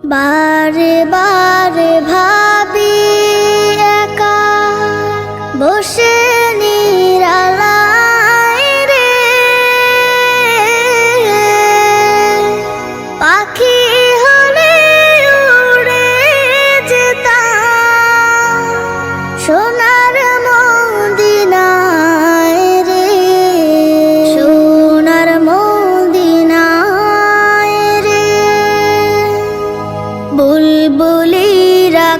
বারে বারে ভাবি একা বসে নিরালায় রে, পাখি হলে উড়ে যেতাম সোনার মদিনায় রে, সোনার মদিনায় রে। বুলবুলিরা